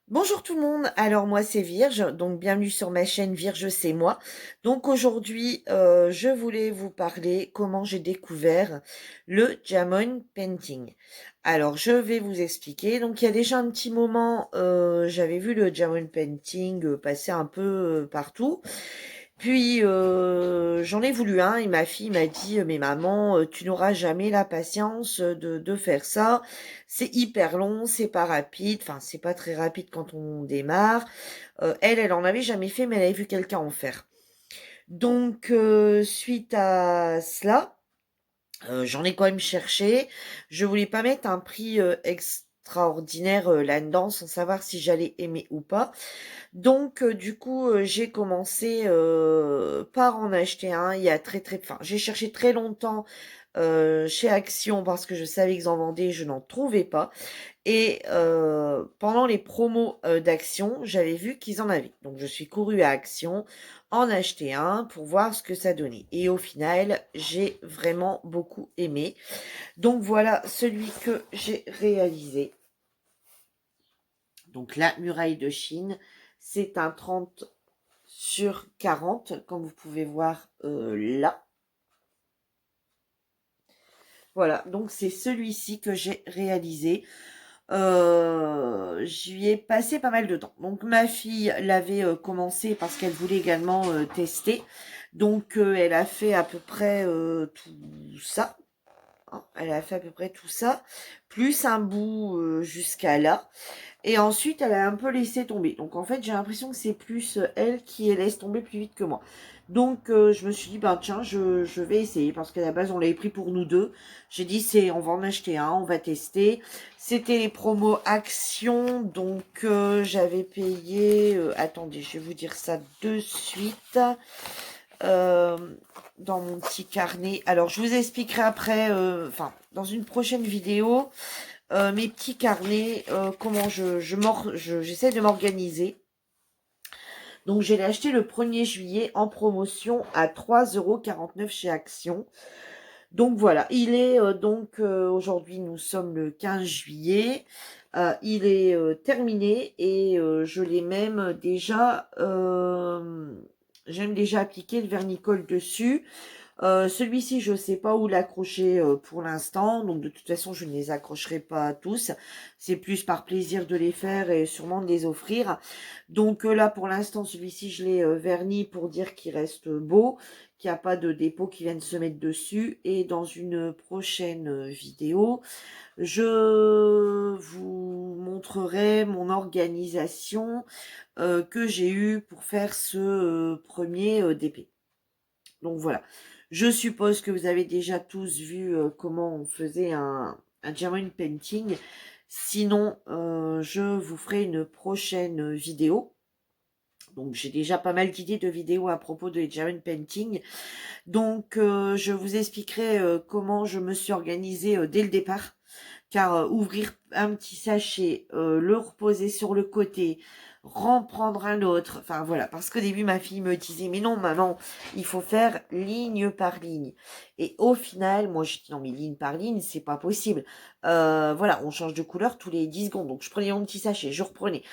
Bonjour tout le monde, alors moi c'est Virge, donc bienvenue sur ma chaîne Virge c'est moi. Donc aujourd'hui je voulais vous parler comment j'ai découvert le Diamond Painting. Alors je vais vous expliquer, donc il y a déjà un petit moment j'avais vu le Diamond Painting passer un peu partout. Puis j'en ai voulu un et ma fille m'a dit mais maman tu n'auras jamais la patience de faire ça, c'est hyper long, c'est pas rapide, enfin c'est pas très rapide quand on démarre. Elle en avait jamais fait mais elle avait vu quelqu'un en faire. Donc suite à cela, j'en ai quand même cherché. Je voulais pas mettre un prix extraordinaire là-dedans sans savoir si j'allais aimer ou pas. Donc du coup, j'ai commencé, par en acheter un. Il y a enfin, j'ai cherché très longtemps, chez Action parce que je savais qu'ils en vendaient, je n'en trouvais pas et pendant les promos, d'Action, j'avais vu qu'ils en avaient. Donc je suis courue à Action, en acheter un pour voir ce que ça donnait et au final, j'ai vraiment beaucoup aimé. Donc voilà celui que j'ai réalisé. Donc la muraille de Chine, c'est un 30/40, comme vous pouvez voir là. Voilà, donc c'est celui-ci que j'ai réalisé. J'y ai passé pas mal de temps. Donc ma fille l'avait commencé parce qu'elle voulait également tester. Donc elle a fait à peu près tout ça. Hein. Elle a fait à peu près tout ça, plus un bout jusqu'à là. Et ensuite, elle a un peu laissé tomber. Donc, en fait, j'ai l'impression que c'est plus elle qui laisse tomber plus vite que moi. Donc, je me suis dit, ben tiens, je vais essayer. Parce qu'à la base, on l'avait pris pour nous deux. J'ai dit, on va en acheter un, on va tester. C'était les promos Action. Donc, j'avais payé... attendez, je vais vous dire ça de suite. Euh, dans mon petit carnet. Alors, je vous expliquerai après, enfin, dans une prochaine vidéo, mes petits carnets, comment j'essaie de m'organiser. Donc, je l'ai acheté le 1er juillet en promotion à 3,49 € chez Action. Donc, voilà. Il est aujourd'hui, nous sommes le 15 juillet. Il est terminé et je l'ai même déjà... j'aime déjà appliquer le vernicole dessus. Celui-ci, je ne sais pas où l'accrocher pour l'instant, donc de toute façon, je ne les accrocherai pas tous. C'est plus par plaisir de les faire et sûrement de les offrir. Donc là, pour l'instant, celui-ci, je l'ai verni pour dire qu'il reste beau, qu'il n'y a pas de dépôt qui viennent se mettre dessus. Et dans une prochaine vidéo, je vous montrerai mon organisation que j'ai eue pour faire ce premier DP. Donc voilà. Je suppose que vous avez déjà tous vu comment on faisait un German painting. Sinon, je vous ferai une prochaine vidéo. Donc j'ai déjà pas mal d'idées de vidéos à propos de German painting. Donc je vous expliquerai comment je me suis organisée dès le départ. Car ouvrir un petit sachet, le reposer sur le côté, reprendre un autre, enfin voilà, parce qu'au début ma fille me disait mais non maman, il faut faire ligne par ligne. Et au final, moi j'ai dit non mais ligne par ligne, c'est pas possible. Voilà, on change de couleur tous les 10 secondes. Donc je prenais mon petit sachet, j'en reprenais.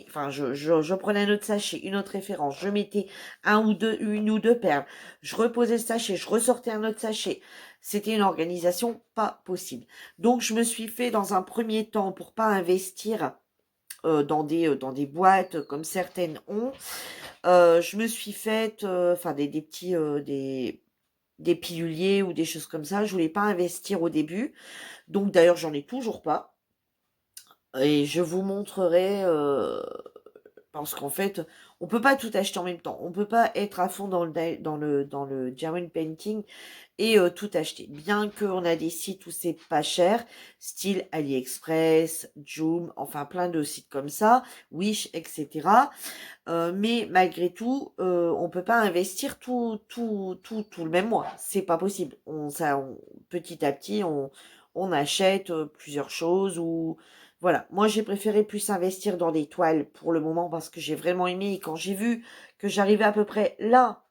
Enfin je prenais un autre sachet, une autre référence, je mettais une ou deux perles, je reposais le sachet, je ressortais un autre sachet. C'était une organisation pas possible. Donc, je me suis fait dans un premier temps, pour pas investir dans des boîtes comme certaines ont, je me suis faite, enfin, des petits, des piluliers ou des choses comme ça. Je voulais pas investir au début. Donc, d'ailleurs, j'en ai toujours pas. Et je vous montrerai parce qu'en fait, on peut pas tout acheter en même temps. On peut pas être à fond dans le German painting et tout acheter. Bien qu'on a des sites où c'est pas cher, style AliExpress, Joom, enfin plein de sites comme ça, Wish, etc. Mais malgré tout, on peut pas investir tout le même mois. C'est pas possible. Petit à petit, on achète plusieurs choses ou voilà. Moi, j'ai préféré plus investir dans des toiles pour le moment parce que j'ai vraiment aimé. Et quand j'ai vu que j'arrivais à peu près là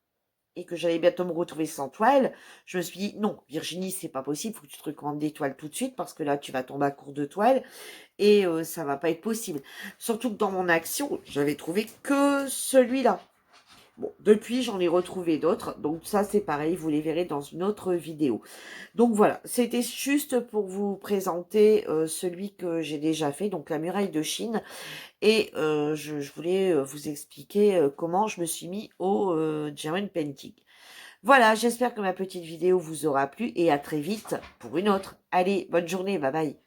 et que j'allais bientôt me retrouver sans toile, je me suis dit, non, Virginie, c'est pas possible, faut que tu te recommandes des toiles tout de suite parce que là, tu vas tomber à court de toile et ça va pas être possible. Surtout que dans mon action, j'avais trouvé que celui-là. Bon, depuis, j'en ai retrouvé d'autres. Donc ça, c'est pareil, vous les verrez dans une autre vidéo. Donc voilà, c'était juste pour vous présenter celui que j'ai déjà fait, donc la muraille de Chine. Et je voulais vous expliquer comment je me suis mis au German Painting. Voilà, j'espère que ma petite vidéo vous aura plu et à très vite pour une autre. Allez, bonne journée, bye bye.